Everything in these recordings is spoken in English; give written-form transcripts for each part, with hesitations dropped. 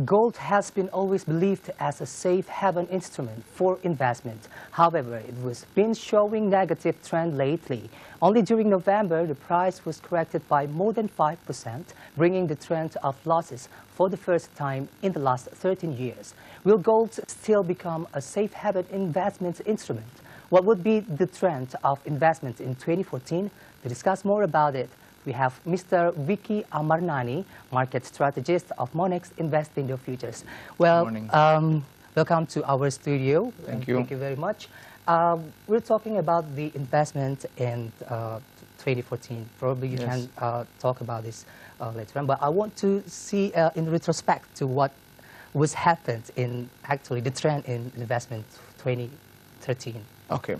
Gold has been always believed as a safe haven instrument for investment. However, it has been showing negative trend lately. Only during November, the price was corrected by more than 5%, bringing the trend of losses for the first time in the last 13 years. Will gold still become a safe haven investment instrument? What would be the trend of investment in 2014? To discuss more about it, we have Mr. Vicky Amarnani, market strategist of Monex Investing the Futures. Well, welcome to our studio. Thank you. Thank you very much. We're talking about the investment in 2014. Probably you can talk about this later on. But I want to see in retrospect to what was happened in actually the trend in investment 2013. Okay.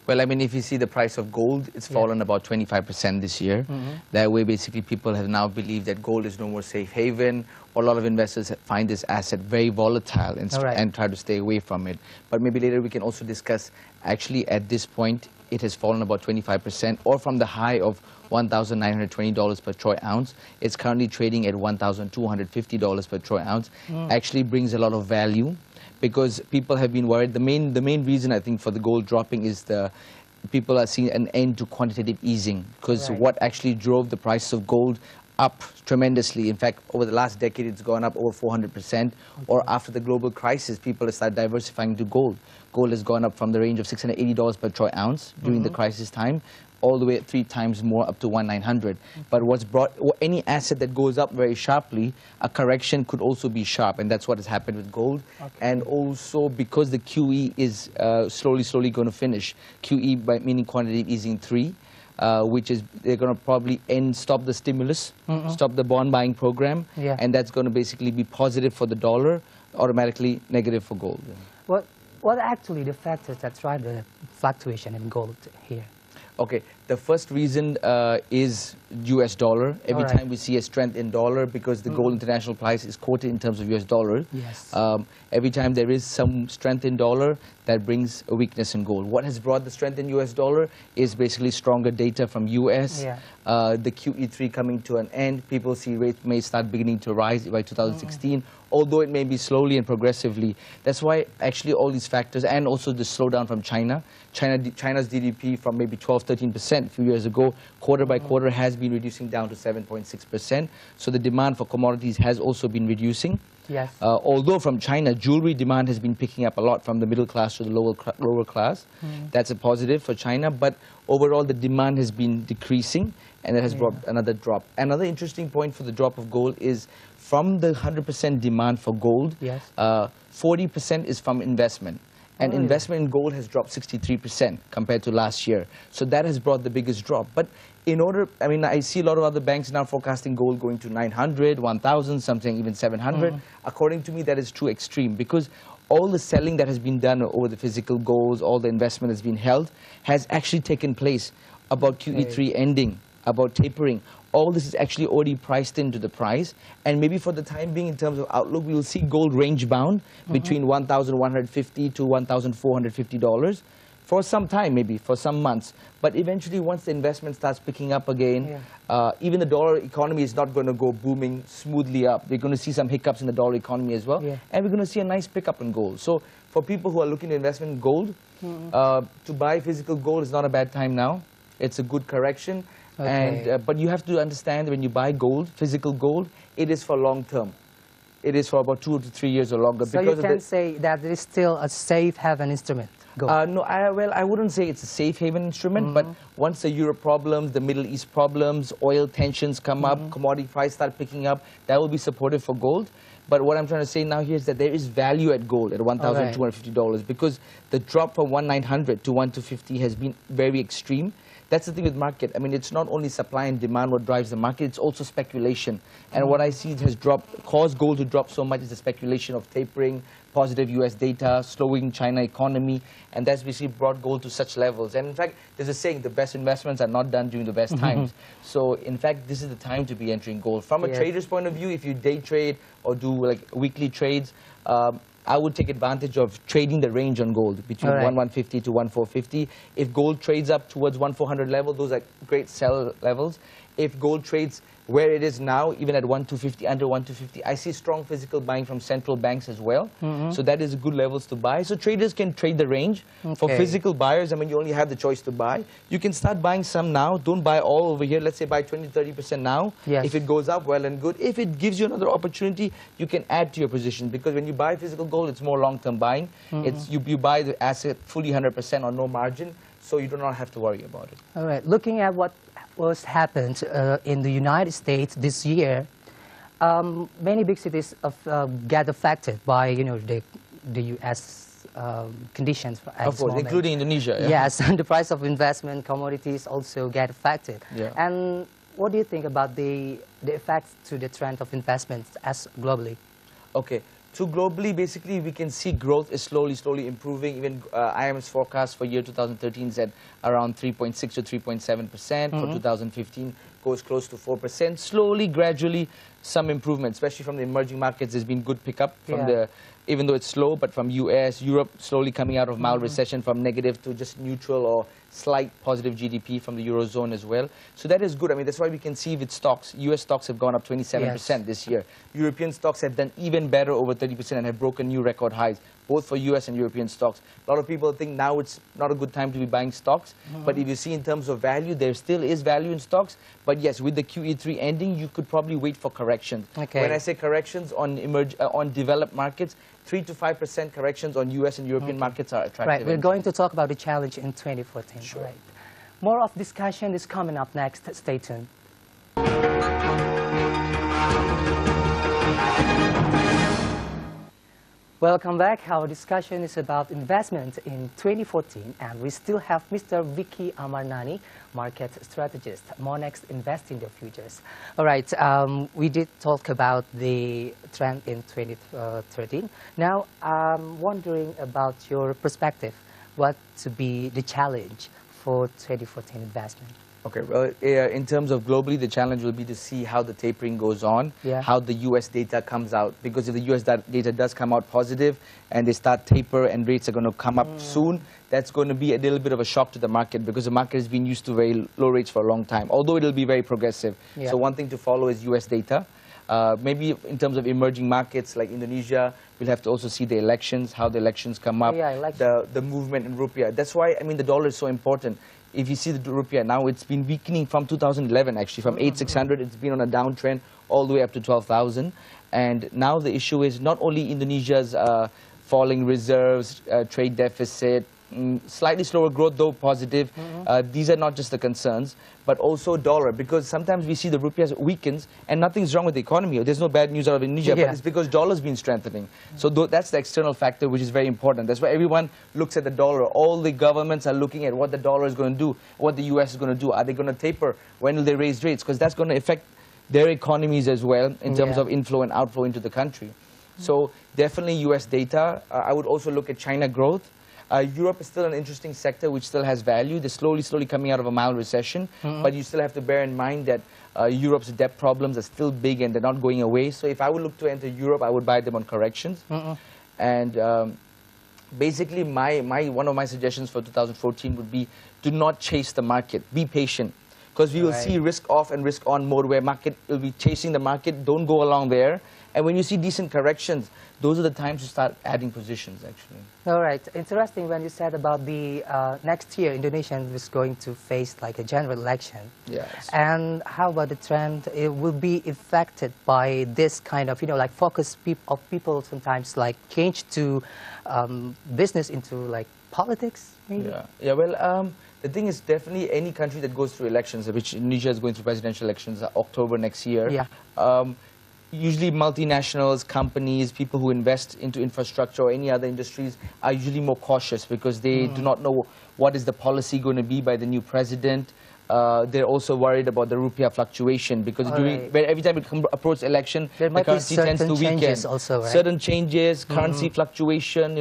Well, I mean, if you see the price of gold, it's fallen about 25% this year. That way, basically, people have now believed that gold is no more safe haven. Or a lot of investors find this asset very volatile and try to stay away from it. But maybe later we can also discuss, actually, at this point, it has fallen about 25%, or from the high of $1,920 per troy ounce. It's currently trading at $1,250 per troy ounce. Actually brings a lot of value, because people have been worried. The main reason, I think, for the gold dropping is people are seeing an end to quantitative easing, because what actually drove the price of gold up tremendously. In fact, over the last decade, it's gone up over 400%. Or after the global crisis, people have started diversifying to gold. Gold has gone up from the range of $680 per troy ounce during the crisis time, all the way at 3 times more, up to $1,900. But any asset that goes up very sharply, a correction could also be sharp, and that's what has happened with gold. And also because the QE is slowly going to finish. QE by meaning quantitative easing 3. Which is they're going to probably stop the stimulus, stop the bond buying program, and that's going to basically be positive for the dollar, automatically negative for gold. What actually the factors that drive the fluctuation in gold here? Okay, the first reason is US dollar. Every time we see a strength in dollar, because the gold international price is quoted in terms of US dollar, every time there is some strength in dollar, that brings a weakness in gold. What has brought the strength in US dollar is basically stronger data from US, the QE3 coming to an end. People see rates may start beginning to rise by 2016, although it may be slowly and progressively. That's why actually all these factors, and also the slowdown from China. China's GDP from maybe 12–13% a few years ago, quarter by quarter, has been reducing down to 7.6%. So the demand for commodities has also been reducing. Although from China, jewelry demand has been picking up a lot from the middle class to the lower class. That's a positive for China. But overall, the demand has been decreasing, and it has brought another drop. Another interesting point for the drop of gold is from the 100% demand for gold, 40% is from investment. And investment in gold has dropped 63% compared to last year. So that has brought the biggest drop. But in order, I mean, I see a lot of other banks now forecasting gold going to 900, 1,000, something even 700. According to me, that is too extreme, because all the selling that has been done over the physical golds, all the investment that's been held, has actually taken place about QE3 ending, about tapering. All this is actually already priced into the price. And maybe for the time being, in terms of outlook, we will see gold range bound between $1,150 to $1,450 for some time, maybe for some months. But eventually, once the investment starts picking up again, even the dollar economy is not going to go booming smoothly up. We're going to see some hiccups in the dollar economy as well. And we're going to see a nice pickup in gold. So for people who are looking to invest in gold, to buy physical gold is not a bad time now. It's a good correction. But you have to understand, when you buy gold, physical gold, it is for long term. It is for about 2 to 3 years or longer. So you can say that it is still a safe haven instrument? No, I wouldn't say it's a safe haven instrument, but once the Europe problems, the Middle East problems, oil tensions come up, commodity price start picking up, that will be supportive for gold. But what I'm trying to say now here is that there is value at gold at $1,250, because the drop from 1,900 to 1,250 has been very extreme. That's the thing with market. I mean, it's not only supply and demand what drives the market, it's also speculation. And what I see has caused gold to drop so much is the speculation of tapering, positive US data, slowing China economy, and that's basically brought gold to such levels. And in fact, there's a saying, the best investments are not done during the best times. So in fact, this is the time to be entering gold. From a trader's point of view, if you day trade or do like weekly trades, I would take advantage of trading the range on gold between 1,150 to 1,450. If gold trades up towards 1,400 level, those are great sell levels. If gold trades where it is now, even at 1,250, under 1,250, I see strong physical buying from central banks as well. So that is good levels to buy. So traders can trade the range. For physical buyers, I mean, you only have the choice to buy. You can start buying some now. Don't buy all over here. Let's say buy 20, 30% now. Yes. If it goes up, well and good. If it gives you another opportunity, you can add to your position. Because when you buy physical gold, it's more long-term buying. It's you buy the asset fully 100% on no margin, so you do not have to worry about it. All right. Looking at what was happened in the United States this year, many big cities get affected by the U.S. Conditions at Of this course, moment. including Indonesia. Yeah. Yes, and the price of investment commodities also get affected. Yeah. And what do you think about the effects to the trend of investments as globally? Okay. So globally, basically, we can see growth is slowly improving. Even IMF's forecast for year 2013 is at around 3.6 to 3.7%. For 2015, goes close to 4%. Slowly, gradually, some improvement, especially from the emerging markets. There's been good pickup from even though it's slow, but from US, Europe, slowly coming out of mild recession from negative to just neutral or slight positive GDP from the Eurozone as well. So that is good. I mean, that's why we can see with stocks, US stocks have gone up 27% this year. European stocks have done even better, over 30%, and have broken new record highs, both for US and European stocks. A lot of people think now it's not a good time to be buying stocks, but if you see in terms of value, there still is value in stocks. But yes, with the QE3 ending, you could probably wait for corrections. Okay. When I say corrections on developed markets, 3 to 5% corrections on US and European markets are attractive. Right, we're going to talk about the challenge in 2014. Sure. Right. More of discussion is coming up next. Stay tuned. Welcome back. Our discussion is about investment in 2014, and we still have Mr. Vicky Amarnani, market strategist, Monex Investing the Futures. All right, we did talk about the trend in 2013. Now, I'm wondering about your perspective. What to be the challenge for 2014 investment? Okay, well, in terms of globally, the challenge will be to see how the tapering goes on, how the US data comes out. Because if the US data does come out positive and they start taper and rates are going to come up soon, that's going to be a little bit of a shock to the market, because the market has been used to very low rates for a long time, although it will be very progressive. So one thing to follow is US data. Maybe in terms of emerging markets like Indonesia, we'll have to also see the elections, how the elections come up, the movement in rupiah. That's why, I mean, the dollar is so important. If you see the rupiah now, it's been weakening from 2011, actually. From 8,600, it's been on a downtrend all the way up to 12,000. And now the issue is not only Indonesia's falling reserves, trade deficit, slightly slower growth, though positive. These are not just the concerns, but also dollar, because sometimes we see the rupiah weakens and nothing's wrong with the economy. There's no bad news out of Indonesia, but it's because dollar's been strengthening. So that's the external factor, which is very important. That's why everyone looks at the dollar. All the governments are looking at what the dollar is going to do, what the US is going to do. Are they going to taper? When will they raise rates? Because that's going to affect their economies as well in terms of inflow and outflow into the country. So definitely US data. I would also look at China growth. Europe is still an interesting sector which still has value. They're slowly coming out of a mild recession, but you still have to bear in mind that Europe's debt problems are still big and they're not going away. So if I would look to enter Europe, I would buy them on corrections. And basically, one of my suggestions for 2014 would be, do not chase the market. Be patient. Because we will see risk off and risk on mode where market will be chasing the market. Don't go along there. And when you see decent corrections, those are the times to start adding positions, actually. All right. Interesting when you said about the next year, Indonesia is going to face like a general election. Yes. And how about the trend? It will be affected by this kind of, like focus of people sometimes like change to business into like politics, maybe? Yeah, well, the thing is definitely any country that goes through elections, which Indonesia is going through presidential elections October next year. Usually multinationals, companies, people who invest into infrastructure or any other industries are usually more cautious because they do not know what is the policy going to be by the new president. They're also worried about the rupiah fluctuation because every time it approaches election, the currency tends to weaken. Certain changes, currency fluctuation,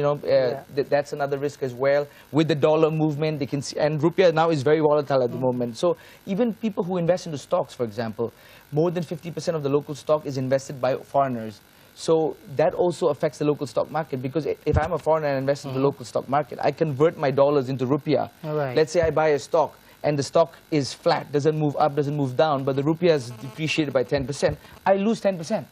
that's another risk as well. With the dollar movement, they can see, and rupiah now is very volatile at the moment. So even people who invest into stocks, for example, more than 50% of the local stock is invested by foreigners. So that also affects the local stock market, because if I'm a foreigner and invest in the local stock market, I convert my dollars into rupiah. Let's say I buy a stock and the stock is flat, doesn't move up, doesn't move down, but the rupiah has depreciated by 10%, I lose 10%.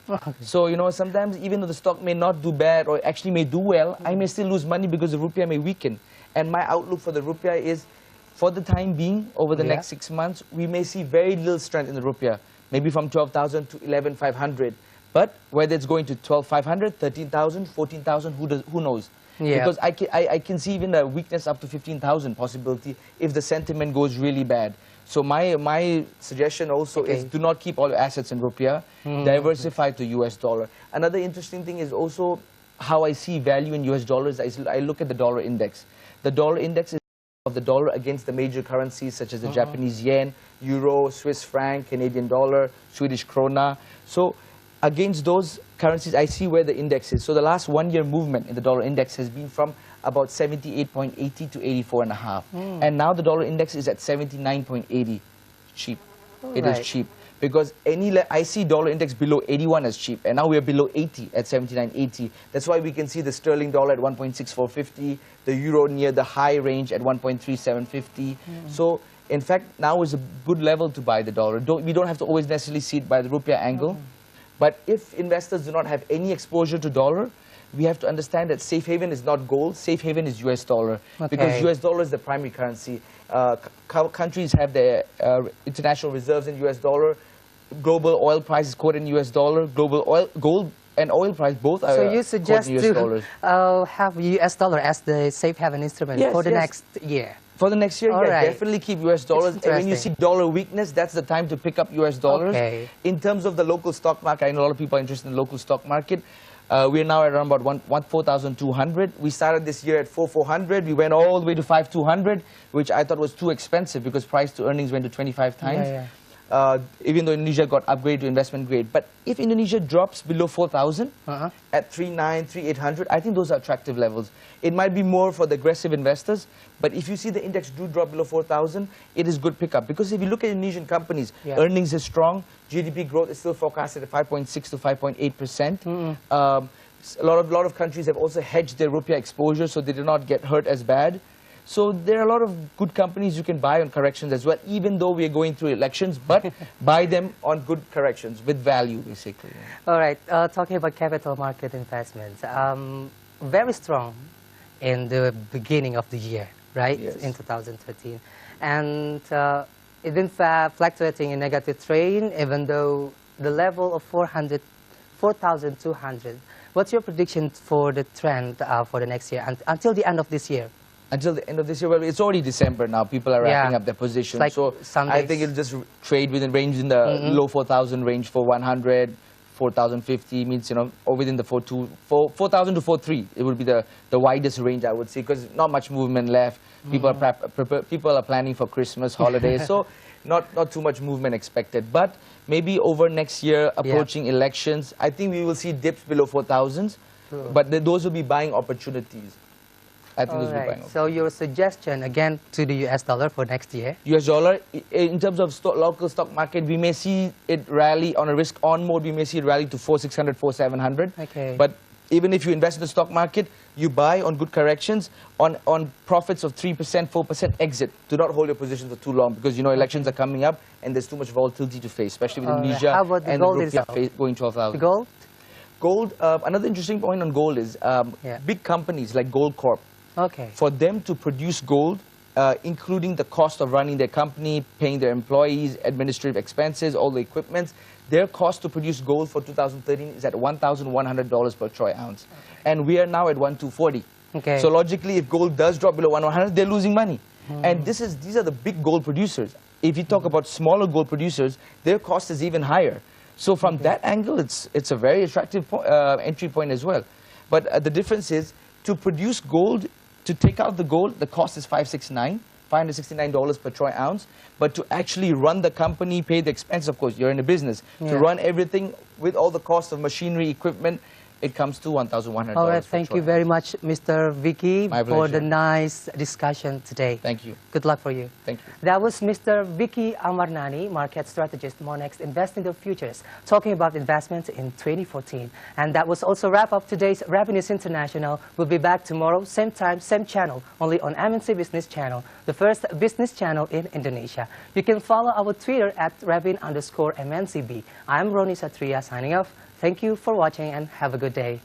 Okay. So, you know, sometimes even though the stock may not do bad or actually may do well, I may still lose money because the rupiah may weaken. And my outlook for the rupiah is, for the time being, over the next 6 months, we may see very little strength in the rupiah, maybe from 12,000 to 11,500. But whether it's going to 12,500, 13,000, 14,000, who knows? Yeah. Because I can see even a weakness up to 15,000 possibility if the sentiment goes really bad. So my suggestion also is, do not keep all your assets in rupiah, diversify to US dollar. Another interesting thing is also how I see value in US dollars. I look at the dollar index. The dollar index is of the dollar against the major currencies such as the Japanese yen, euro, Swiss franc, Canadian dollar, Swedish krona. So against those currencies, I see where the index is. So the last 1 year movement in the dollar index has been from about 78.80 to 84.5. And now the dollar index is at 79.80. Cheap. It is cheap. Because I see dollar index below 81 as cheap. And now we are below 80 at 79.80. That's why we can see the sterling dollar at 1.6450, the euro near the high range at 1.3750. So in fact, now is a good level to buy the dollar. We don't have to always necessarily see it by the rupiah angle. But if investors do not have any exposure to dollar, we have to understand that safe haven is not gold, safe haven is US dollar. Because US dollar is the primary currency. Countries have their international reserves in US dollar. Global oil price is quoted in US dollar. Global gold and oil price both are So you suggest quoted in US dollars. to have US dollar as the safe haven instrument for the next year? For the next year, definitely keep US dollars. And when you see dollar weakness, that's the time to pick up US dollars. In terms of the local stock market, I know a lot of people are interested in the local stock market. We're now at around about 4,200. We started this year at 4,400. We went all the way to 5,200, which I thought was too expensive because price to earnings went to 25 times. Even though Indonesia got upgraded to investment grade. But if Indonesia drops below 4,000 at 3,900, 3,800, I think those are attractive levels. It might be more for the aggressive investors, but if you see the index do drop below 4,000, it is good pickup. Because if you look at Indonesian companies, earnings is strong, GDP growth is still forecasted at 5.6 to 5.8%. A lot of countries have also hedged their rupiah exposure, so they do not get hurt as bad. So there are a lot of good companies you can buy on corrections as well, even though we are going through elections, but buy them on good corrections with value, basically. All right, talking about capital market investments, very strong in the beginning of the year, right, in 2013. And it's been fluctuating in negative trend, even though the level of 4,200. What's your prediction for the trend for the next year, until the end of this year? Until the end of this year, well, it's already December now. People are wrapping up their positions. Like so I think it'll just trade within range in the low 4,000 range for 100, 4,050 means, you know, or within the 4,000 to 4,300. It would be the widest range, I would say, because not much movement left. People are planning for Christmas holidays, so not too much movement expected. But maybe over next year, approaching elections, I think we will see dips below 4,000, but those will be buying opportunities. I think those will be buying opportunities. So your suggestion again to the US dollar for next year? US dollar, in terms of local stock market, we may see it rally on a risk-on mode. We may see it rally to 4,600, 4,700. But even if you invest in the stock market, you buy on good corrections, on profits of 3%, 4%, exit. Do not hold your position for too long because, you know, elections are coming up and there's too much volatility to face, especially with Indonesia and the rupiah going 12,000. The gold? Gold, another interesting point on gold is big companies like Gold Corp. For them to produce gold, including the cost of running their company, paying their employees, administrative expenses, all the equipment, their cost to produce gold for 2013 is at $1,100 per troy ounce. And we are now at 1,240. So logically, if gold does drop below 1,100, they're losing money. And these are the big gold producers. If you talk about smaller gold producers, their cost is even higher. So from that angle, it's a very attractive entry point as well. But the difference is, to produce gold, to take out the gold, the cost is $569 per troy ounce. But to actually run the company, pay the expense, of course, you're in a business. To run everything with all the cost of machinery, equipment, it comes to $1,100. All right, thank you very much, Mr. Vicky, My for the pleasure. nice discussion today. Thank you. Good luck for you. Thank you. That was Mr. Vicky Amarnani, market strategist, Monex, Investing the Futures, talking about investments in 2014. And that was also wrap up today's Revenues International. We'll be back tomorrow, same time, same channel, only on MNC Business Channel, the first business channel in Indonesia. You can follow our Twitter at Revin_MNCB. I'm Roni Satria signing off. Thank you for watching and have a good day.